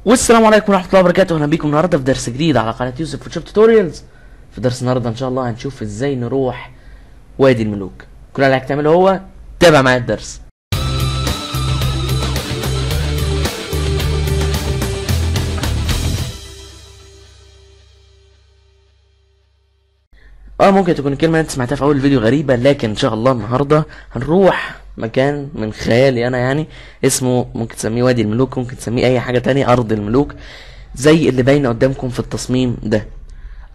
والسلام عليكم ورحمه الله وبركاته. اهلا بيكم النهارده في درس جديد على قناه يوسف فوتوشوب توتوريالز. في درس النهارده ان شاء الله هنشوف ازاي نروح وادي الملوك. كل اللي عليك تعمله هو تابع معايا الدرس. ممكن تكون الكلمه اللي انت سمعتها في اول الفيديو غريبه، لكن ان شاء الله النهارده هنروح مكان من خيالي انا، يعني اسمه ممكن تسميه وادي الملوك، ممكن تسميه اي حاجه تانية، ارض الملوك زي اللي باينه قدامكم في التصميم ده.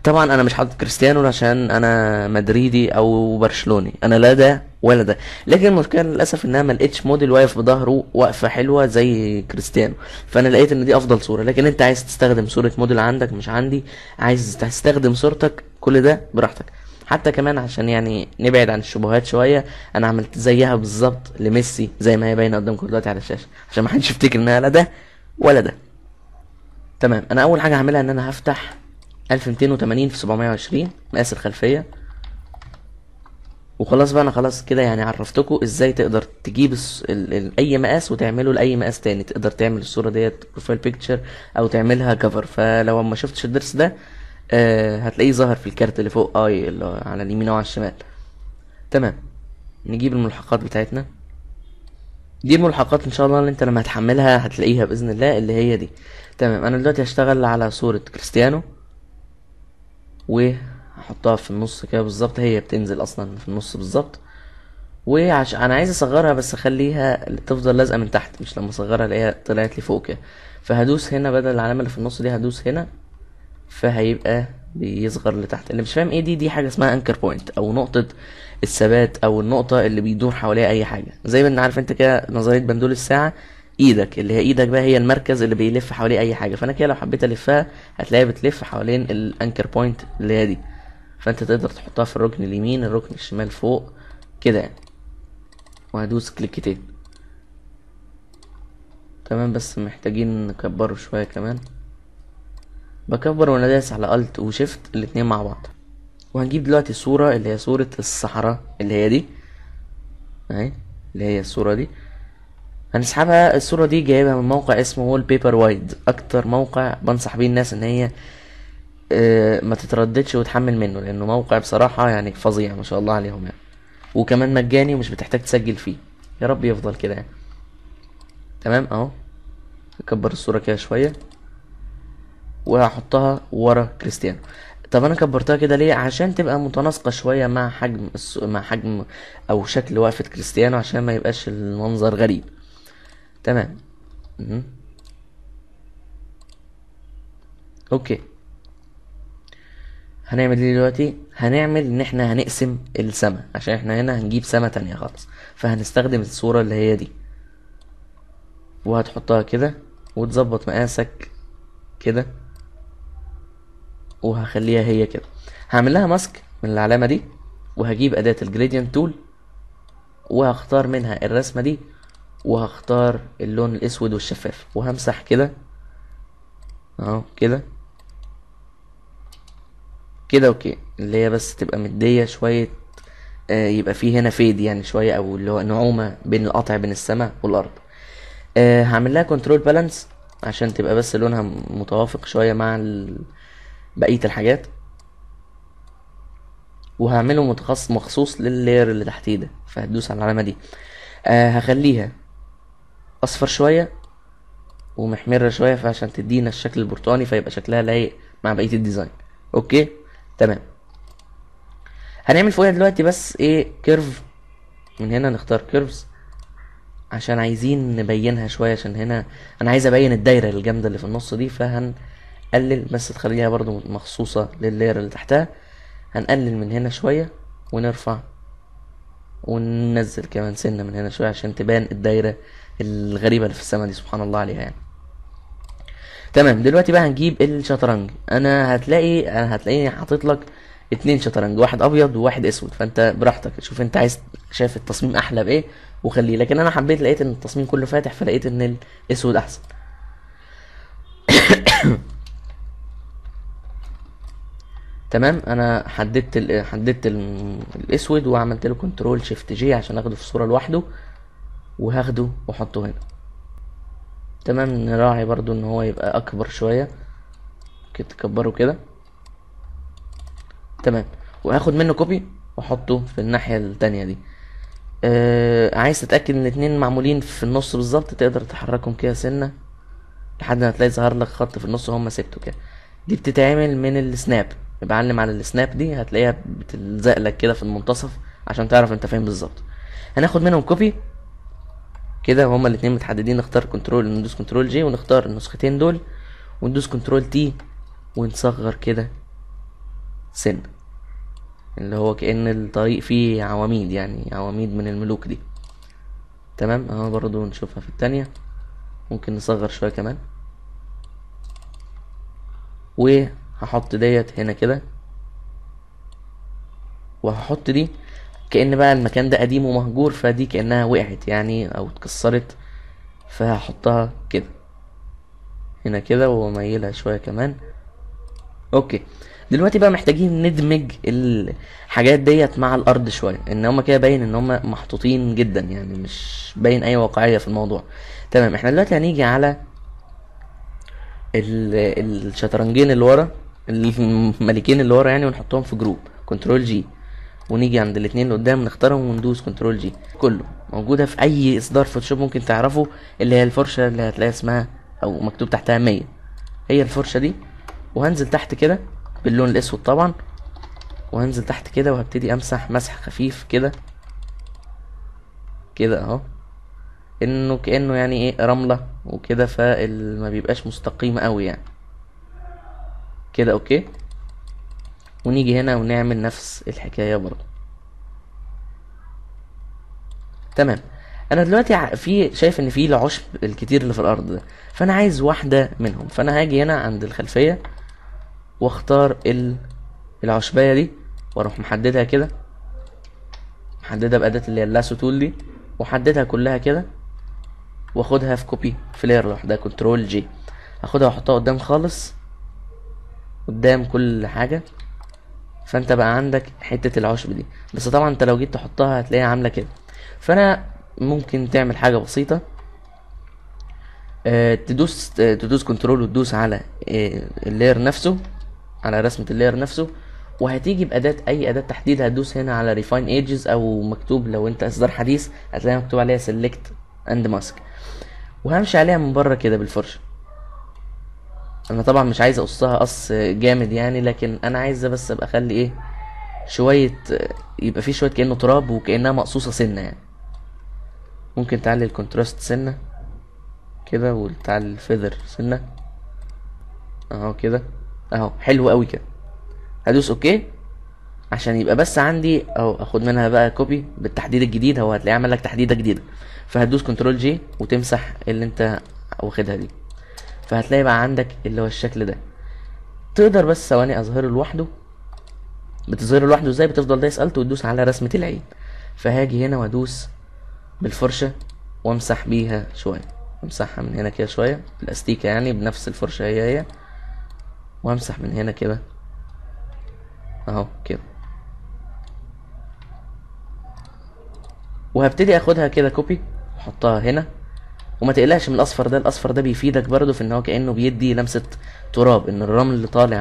طبعا انا مش حاطط كريستيانو عشان انا مدريدي او برشلوني، انا لا ده ولا ده، لكن المشكله للاسف انها ما لقيتش موديل واقف بظهره وقفه حلوه زي كريستيانو، فانا لقيت ان دي افضل صوره. لكن انت عايز تستخدم صوره موديل عندك مش عندي، عايز تستخدم صورتك، كل ده براحتك. حتى كمان عشان يعني نبعد عن الشبهات شويه، انا عملت زيها بالظبط لميسي زي ما هي باينه قدامكم دلوقتي على الشاشه، عشان ما حدش يفتكر انها لا ده ولا ده. تمام، انا اول حاجه هعملها ان انا هفتح 1280 في 720 مقاس الخلفيه، وخلاص بقى. انا خلاص كده يعني عرفتكم ازاي تقدر تجيب اي مقاس وتعمله لاي مقاس تاني. تقدر تعمل الصوره ديت بروفايل بيكتشر او تعملها كفر. فلو ما شفتش الدرس ده هتلاقيه ظاهر في الكارت اللي فوق اللي على اليمين او على الشمال. تمام، نجيب الملحقات بتاعتنا. دي الملحقات ان شاء الله اللي انت لما هتحملها هتلاقيها باذن الله، اللي هي دي. تمام، انا دلوقتي هشتغل على صوره كريستيانو وهحطها في النص كده بالظبط، هي بتنزل اصلا في النص بالظبط. وعشان انا عايز اصغرها بس اخليها تفضل لازقه من تحت، مش لما اصغرها الاقيها طلعت لي فوق كده. فهدوس هنا بدل العلامه اللي في النص دي، هدوس هنا فهيبقى بيصغر لتحت. اللي مش فاهم ايه دي حاجه اسمها انكر بوينت، او نقطه الثبات، او النقطه اللي بيدور حواليها اي حاجه. زي ما عارف انت كده نظريه بندول الساعه، ايدك اللي هي ايدك بقى هي المركز اللي بيلف حواليه اي حاجه. فانا كده لو حبيت الفها هتلاقيها بتلف حوالين الانكر بوينت اللي هي دي، فانت تقدر تحطها في الركن اليمين، الركن الشمال، فوق كده يعني. وهدوس كليكتين. تمام، بس محتاجين نكبره شويه كمان. بكبر وانا دايس على الت وشيفت الاتنين مع بعض. وهنجيب دلوقتي الصورة اللي هي صورة الصحراء اللي هي دي اهي، اللي هي الصورة دي هنسحبها. الصورة دي جايبها من موقع اسمه وول بيبر وايد، اكتر موقع بنصح بيه الناس ان هي ما تترددش وتحمل منه، لانه موقع بصراحة يعني فظيع ما شاء الله عليهم يعني، وكمان مجاني ومش بتحتاج تسجل فيه. يا رب يفضل كده يعني. تمام اهو، هكبر الصورة كده شوية وهحطها ورا كريستيانو. طب انا كبرتها كده ليه؟ عشان تبقى متناسقه شويه مع حجم مع حجم او شكل وقفه كريستيانو، عشان ما يبقاش المنظر غريب. تمام. اوكي، هنعمل ايه دلوقتي؟ هنعمل ان احنا هنقسم السما، عشان احنا هنا هنجيب سما تانية خالص، فهنستخدم الصوره اللي هي دي، وهتحطها كده وتظبط مقاسك كده، وهخليها هي كده. هعمل لها ماسك من العلامه دي، وهجيب اداه الجريدينت تول وهختار منها الرسمه دي، وهختار اللون الاسود والشفاف، وهمسح كده اهو كده كده. اوكي، اللي هي بس تبقى مديه شويه، يبقى فيه هنا فيد يعني شويه، او اللي هو نعومه بين القطع بين السماء والارض. هعمل لها كنترول بالانس عشان تبقى بس لونها متوافق شويه مع بقيه الحاجات، وهعمله مخصوص لللاير اللي تحتيه ده. فهتدوس على العلامه دي، هخليها اصفر شويه ومحمرة شوية، فعشان تدينا الشكل البرتقاني فيبقى شكلها لايق مع بقية الديزاين. اوكي تمام. هنعمل فوقها دلوقتي بس ايه، كيرف. من هنا نختار كيرفز عشان عايزين نبينها شوية، عشان هنا انا عايز ابين الدايرة الجامدة اللي في النص دي، فهنقلل بس تخليها برضو مخصوصة لللاير اللي تحتها. هنقلل من هنا شوية ونرفع وننزل كمان سنة من هنا شوية عشان تبان الدايرة الغريبة اللي في السما دي، سبحان الله عليها يعني. تمام، دلوقتي بقى هنجيب الشطرنج. هتلاقيني حاطط لك 2 شطرنج، واحد ابيض وواحد اسود، فانت براحتك شوف انت عايز، شايف التصميم احلى بايه وخليه. لكن انا لقيت ان التصميم كله فاتح، فلقيت ان الاسود احسن. تمام، انا حددت الاسود وعملت له كنترول شيفت جي عشان اخده في الصوره لوحده، وهاخده واحطه هنا. تمام. نراعي برضو ان هو يبقى اكبر شوية كده، تكبره كده. تمام. وهاخد منه كوبي واحطه في الناحية التانية دي. عايز تتأكد ان الاتنين معمولين في النص بالظبط، تقدر تحركهم كده سنة لحد ما تلاقي ظهر لك خط في النص وهم سبته كده. دي بتتعمل من السناب، يبقى علم على السناب دي هتلاقيها بتلزق لك كده في المنتصف عشان تعرف انت فين بالظبط. هناخد منهم كوبي كده وهما الاتنين متحددين، نختار كنترول، ندوس كنترول جي ونختار النسختين دول وندوس كنترول تي ونصغر كده سن، اللي هو كأن الطريق فيه عواميد، يعني عواميد من الملوك دي. تمام. اهو برضو نشوفها في التانية، ممكن نصغر شوية كمان. وهحط ديت هنا كده، وهحط دي كأن بقى المكان ده قديم ومهجور، فدي كأنها وقعت يعني او اتكسرت، فهحطها كده هنا كده واميلها شوية كمان. اوكي. دلوقتي بقى محتاجين ندمج الحاجات ديت مع الارض شويه، ان هما كده باين ان هما محطوطين جدا، يعني مش باين اي واقعيه في الموضوع. تمام. احنا دلوقتي هنيجي على الشطرنجين اللي ورا، الملكين اللي ورا يعني، ونحطهم في جروب كنترول جي، ونيجي عند الاتنين اللي قدام نختارهم وندوس كنترول جي. كله موجوده في اي اصدار فوتوشوب ممكن تعرفه، اللي هي الفرشه اللي هتلاقي اسمها او مكتوب تحتها 100، هي الفرشه دي. وهنزل تحت كده باللون الاسود طبعا، وهنزل تحت كده وهبتدي امسح مسح خفيف كده كده اهو، انه كأنه يعني ايه رملة وكده، فما بيبقاش مستقيم قوي يعني كده. اوكي. ونيجي هنا ونعمل نفس الحكاية برضه. تمام. انا دلوقتي شايف ان في العشب الكتير اللي في الارض ده، فانا عايز واحدة منهم، فانا هاجي هنا عند الخلفية واختار العشبية دي، واروح محددها كده، محددها بأداة اللي هي اللاسو تول دي، وحددها كلها كده، واخدها في كوبي في لاير لوحدها كنترول جي، اخدها واحطها قدام خالص، قدام كل حاجة. فانت بقى عندك حتة العشب دي، بس طبعا انت لو جيت تحطها هتلاقيها عاملة كده. فانا ممكن تعمل حاجة بسيطة، تدوس كنترول وتدوس على اللاير نفسه، على رسمة اللاير نفسه، وهتيجي بأداة أي أداة تحديد، هتدوس هنا على ريفاين ايدجز، أو مكتوب لو أنت إصدار حديث هتلاقي مكتوب عليها سيلكت اند ماسك، وهمشي عليها من بره كده بالفرشة. انا طبعا مش عايز اقصها قص جامد يعني، لكن انا عايزه بس ابقى اخلي ايه شويه، يبقى فيه شويه كانه تراب وكانها مقصوصه سنه يعني. ممكن تعلي الكونتراست سنه كده، وتعلي الفيذر سنه اهو كده، اهو حلو قوي كده. هدوس اوكي عشان يبقى بس عندي، او اخد منها بقى كوبي بالتحديد الجديد، هو هتلاقيه عمل لك تحديده جديده. فهتدوس كنترول جي وتمسح اللي انت واخدها دي، فهتلاقي بقى عندك اللي هو الشكل ده. تقدر بس ثواني اظهره لوحده. بتظهره لوحده ازاي؟ بتفضل دايس الت وتدوس على رسمة العين، فهاجي هنا وادوس بالفرشة وامسح بيها شوية، امسحها من هنا كده شوية بالاستيكة يعني، بنفس الفرشة هي، وامسح من هنا كده اهو كده. وهبتدي اخدها كده كوبي واحطها هنا. وما تقلقش من الاصفر ده، الاصفر ده بيفيدك برضو في ان هو كأنه بيدي لمسة تراب، ان الرمل اللي طالع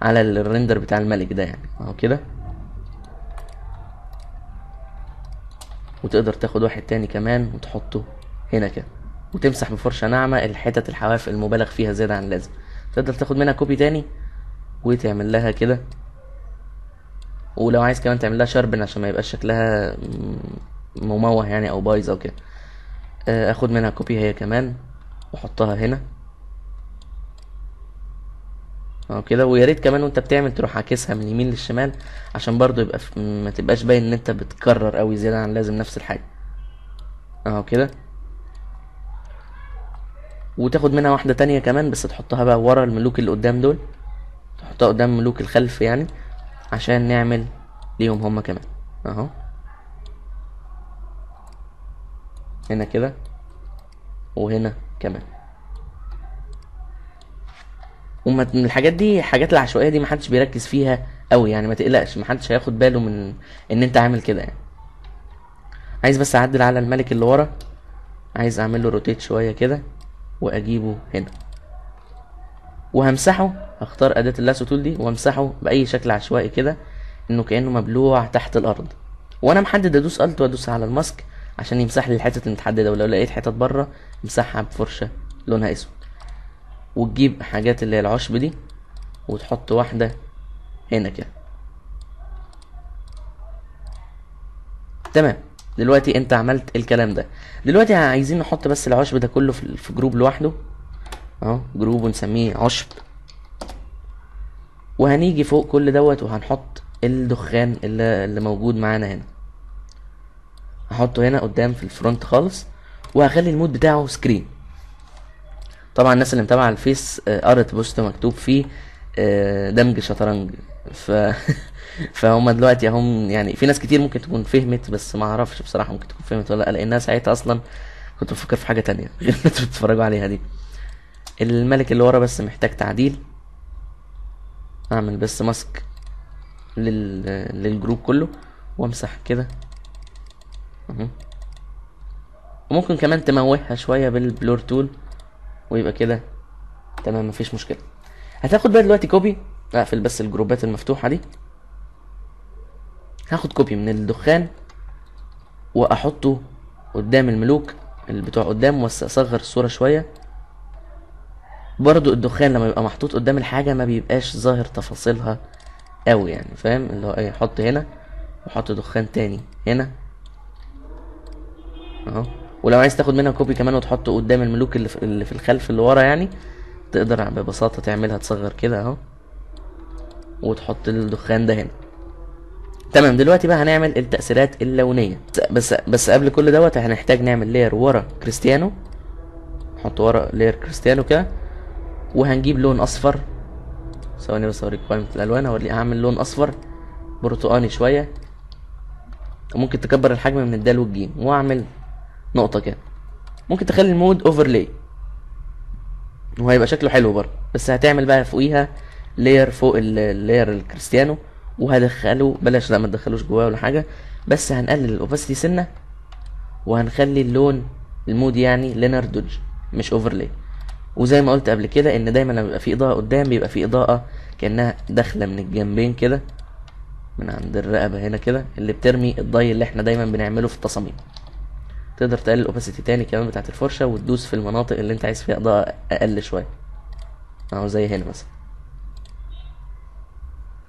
على الريندر بتاع الملك ده يعني اهو كده. وتقدر تاخد واحد تاني كمان وتحطه هنا كده، وتمسح بفرشة ناعمة الحتت الحواف المبالغ فيها زيادة عن اللازم. تقدر تاخد منها كوبي تاني وتعمل لها كده، ولو عايز كمان تعمل لها شاربن عشان ما يبقاش شكلها مموه يعني او بايظ او كده. اخد منها كوبي هي كمان واحطها هنا اهو كده. ويا ريت كمان وانت بتعمل تروح عاكسها من اليمين للشمال، عشان برضو يبقى ما تبقاش باين ان انت بتكرر قوي زيادة عن اللازم نفس الحاجة اهو كده. وتاخد منها واحدة تانية كمان، بس تحطها بقى ورا الملوك اللي قدام دول، تحطها قدام ملوك الخلف يعني، عشان نعمل ليهم هما كمان اهو هنا كده، وهنا كمان. وما من الحاجات دي، حاجات العشوائية دي محدش بيركز فيها قوي يعني، ما تقلقش محدش هياخد باله من ان انت عامل كده يعني. عايز بس اعدل على الملك اللي ورا، عايز اعمل له روتيت شويه كده واجيبه هنا وهمسحه. هختار اداه اللاسو تول دي وامسحه باي شكل عشوائي كده انه كانه مبلوع تحت الارض. وانا محدد ادوس الت وادوس على الماسك عشان يمسح لي الحتت المتحدده، ولو لقيت حتت بره امسحها بفرشه لونها اسود. وتجيب حاجات اللي هي العشب دي وتحط واحده هنا كده. تمام، دلوقتي انت عملت الكلام ده. دلوقتي عايزين نحط بس العشب ده كله في جروب لوحده اهو، جروب ونسميه عشب. وهنيجي فوق كل دوت وهنحط الدخان اللي موجود معانا هنا، هحطه هنا قدام في الفرونت خالص. وهخلي المود بتاعه سكرين. طبعا الناس اللي متابعه على الفيس قرت بوست مكتوب فيه دمج شطرنج فهم دلوقتي هم يعني في ناس كتير ممكن تكون فهمت، بس ما اعرفش بصراحه ممكن تكون فهمت ولا لا، لانها ساعتها اصلا كنت بفكر في حاجه تانية غير اللي انتوا بتتفرجوا عليها دي. الملك اللي ورا بس محتاج تعديل. اعمل بس ماسك للجروب كله وامسح كده اهو. وممكن كمان تموهها شويه بالبلور تول ويبقى كده تمام، مفيش مشكله. هتاخد بقى دلوقتي كوبي، اقفل بس الجروبات المفتوحه دي. هاخد كوبي من الدخان واحطه قدام الملوك اللي بتوع قدام، واصغر الصوره شويه. برضو الدخان لما يبقى محطوط قدام الحاجه ما بيبقاش ظاهر تفاصيلها قوي يعني، فاهم اللي هو ايه. حط هنا وحط دخان تاني هنا اهو. ولو عايز تاخد منها كوبي كمان وتحطه قدام الملوك اللي في الخلف اللي ورا يعني، تقدر ببساطه تعملها تصغر كده اهو وتحط الدخان ده هنا. تمام، دلوقتي بقى هنعمل التأثيرات اللونية. بس قبل كل دوت هنحتاج نعمل لاير ورا كريستيانو. نحط ورا لاير كريستيانو كده، وهنجيب لون اصفر. ثواني بس اوريك قائمة الالوان. هعمل لون اصفر برتقاني شوية. ممكن تكبر الحجم من الدال والجيم واعمل نقطة كده. ممكن تخلي المود اوفرلاي وهيبقى شكله حلو برضه، بس هتعمل بقى فوقيها لاير فوق اللاير الكريستيانو. وهدخله بلاش، لا ما تدخلوش جواه ولا حاجه، بس هنقلل الاوباسيتي سنه وهنخلي اللون المود يعني لينر دوج مش اوفرلاي. وزي ما قلت قبل كده ان دايما لما بيبقى في اضاءه قدام بيبقى في اضاءه كانها داخله من الجنبين كده، من عند الرقبه هنا كده، اللي بترمي الضي اللي احنا دايما بنعمله في التصاميم. تقدر تقلل الاوباسيتي تاني كمان بتاعت الفرشه وتدوس في المناطق اللي انت عايز فيها اضاءه اقل شويه اهو، زي هنا مثلا.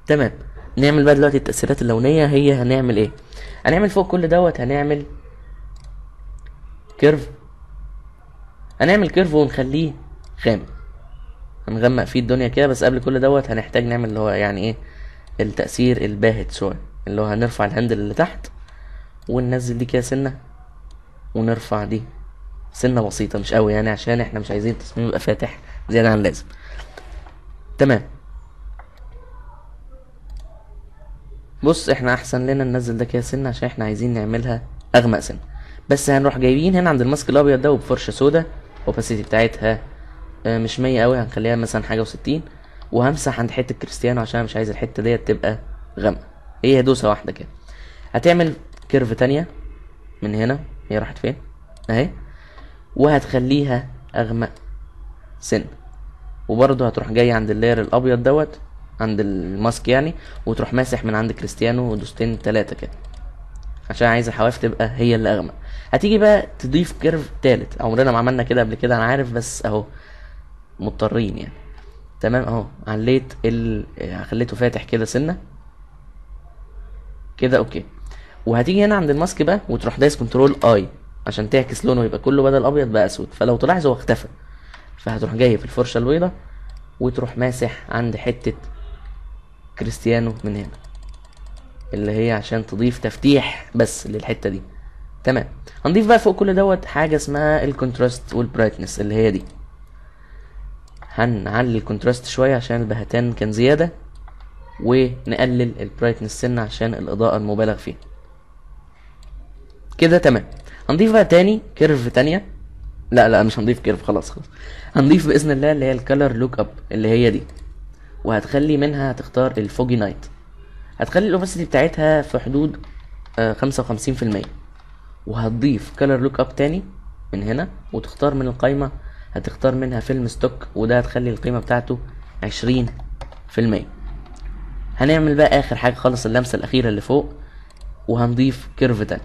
تمام، نعمل بقى دلوقتي التأثيرات اللونية. هي هنعمل ايه؟ هنعمل فوق كل دوت هنعمل كيرف. هنعمل كيرف ونخليه غامق، هنغمق فيه الدنيا كده. بس قبل كل دوت هنحتاج نعمل اللي هو يعني ايه التأثير الباهت شوية، اللي هو هنرفع الهاندل اللي تحت وننزل دي كده سنة، ونرفع دي سنة بسيطة مش قوي يعني، عشان احنا مش عايزين التصميم يبقى فاتح زيادة عن اللازم. تمام، بص احنا احسن لنا ننزل ده كده سنة عشان احنا عايزين نعملها اغمق سنة. بس هنروح جايبين هنا عند الماسك الابيض ده وبفرشة سودا، اوباسيتي بتاعتها مش 100 قوي، هنخليها مثلا حاجة و60. وهمسح عند حتة كريستيانو عشان مش عايز الحتة ديت تبقى غامقة، هي دوسة واحدة كده. هتعمل كيرف تانية من هنا، هي راحت فين اهي، وهتخليها اغمق سن. وبرضه هتروح جاي عند اللاير الابيض دوت عند الماسك يعني، وتروح ماسح من عند كريستيانو ودوستين 3 كده عشان عايز الحواف تبقى هي اللي اغمق. هتيجي بقى تضيف كيرف تالت، عمرنا ما عملنا كده قبل كده انا عارف، بس اهو مضطرين يعني. تمام اهو، عليت خليته فاتح كده سنه كده اوكي. وهتيجي هنا عند الماسك بقى وتروح دايس كنترول اي عشان تعكس لونه يبقى كله بدل ابيض بقى اسود. فلو تلاحظ هو اختفى، فهتروح جاي في الفرشه البيضاء وتروح ماسح عند حته كريستيانو من هنا، اللي هي عشان تضيف تفتيح بس للحته دي. تمام، هنضيف بقى فوق كل دوت حاجه اسمها الكونتراست والبرايتنس، اللي هي دي. هنعلي الكونتراست شويه عشان البهتان كان زياده، ونقلل البرايتنس سنه عشان الاضاءه المبالغ فيها كده. تمام، هنضيف بقى تاني كيرف تانية. لا مش هنضيف كيرف، خلاص. هنضيف باذن الله اللي هي الكالر لوك اب، اللي هي دي. وهتخلي منها هتختار الفوجي نايت، هتخلي الاوباسيتي بتاعتها في حدود 55%. وهتضيف كالر لوك اب تاني من هنا وتختار من القايمة، هتختار منها فيلم ستوك، وده هتخلي القيمة بتاعته 20%. هنعمل بقى اخر حاجة خالص، اللمسة الاخيرة اللي فوق، وهنضيف كيرف تاني.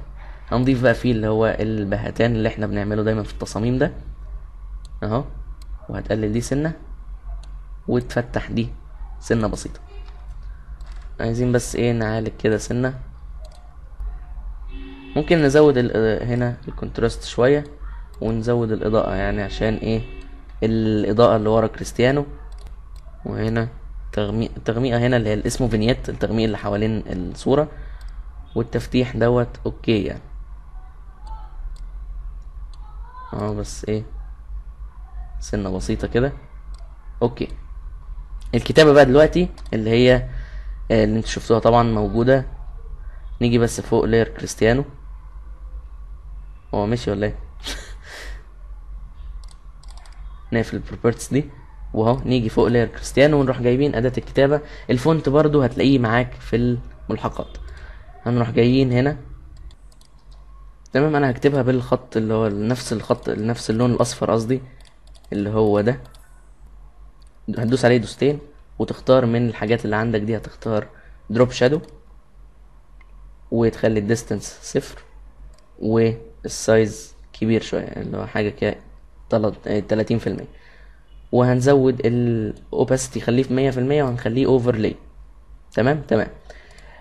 هنضيف بقى فيه اللي هو البهتان اللي احنا بنعمله دايما في التصاميم ده اهو، وهتقلل دي سنة وتفتح دي سنة بسيطة. عايزين بس ايه نعالج كده سنة، ممكن نزود هنا الكونتراست شوية ونزود الإضاءة، يعني عشان ايه الإضاءة اللي ورا كريستيانو. وهنا التغميقة هنا اللي هي اسمه فينيت، التغميق اللي حوالين الصورة، والتفتيح دوت اوكي يعني بس ايه سنة بسيطة كده اوكي. الكتابة بقى دلوقتي اللي هي اللي انتوا شفتوها طبعا موجودة. نيجي بس فوق لاير كريستيانو، هو ماشي ولا ايه؟ نقفل البروبرتيز دي واهو، نيجي فوق لاير كريستيانو ونروح جايبين اداة الكتابة. الفونت برضو هتلاقيه معاك في الملحقات. هنروح جايين هنا تمام، انا هكتبها بالخط اللي هو نفس الخط نفس اللون الاصفر قصدي اللي هو ده. هتدوس عليه دوستين وتختار من الحاجات اللي عندك دي، هتختار دروب شادو وتخلي الديستنس 0 والسايز كبير شوية اللي هو حاجة كده 30%. وهنزود الاوباسيتي خليه في 100%، وهنخليه اوفرلاي. تمام.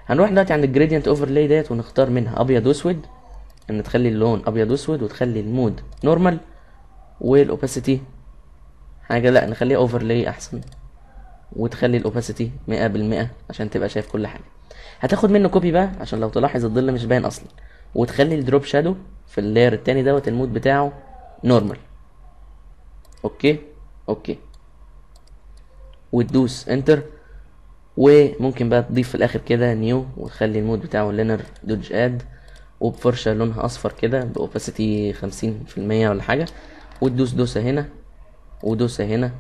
هنروح دلوقتي عند الجريدينت اوفرلاي ديت ونختار منها ابيض واسود، ان تخلي اللون ابيض واسود، وتخلي المود نورمال، والاوباسيتي حاجة لا نخليها اوفرلاي احسن، وتخلي الاوباسيتي 100% عشان تبقى شايف كل حاجة. هتاخد منه كوبي بقى عشان لو تلاحظ الظل مش باين اصلا، وتخلي الدروب شادو في اللاير التاني دوت المود بتاعه نورمال. اوكي وتدوس انتر. وممكن بقى تضيف في الاخر كده نيو، وتخلي المود بتاعه لينر دوج اد، وبفرشة لونها اصفر كده باوباسيتي 50% ولا حاجة، وتدوس دوسة هنا ودوسة هنا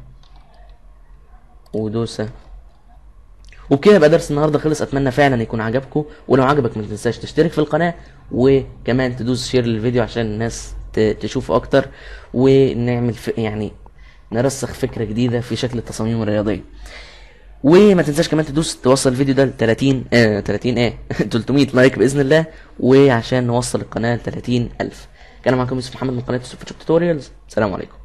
ودوسة. وبكده يبقى درس النهارده خلص. اتمنى فعلا يكون عجبكم، ولو عجبك ما تنساش تشترك في القناة، وكمان تدوس شير للفيديو عشان الناس تشوفه اكتر، ونعمل يعني نرسخ فكرة جديدة في شكل التصاميم الرياضية. وما تنساش كمان توصل الفيديو ده ل 300 لايك باذن الله، وعشان نوصل القناة ل 30,000. كان معاكم يوسف محمد من قناة يوسف توتوريالز. سلام عليكم.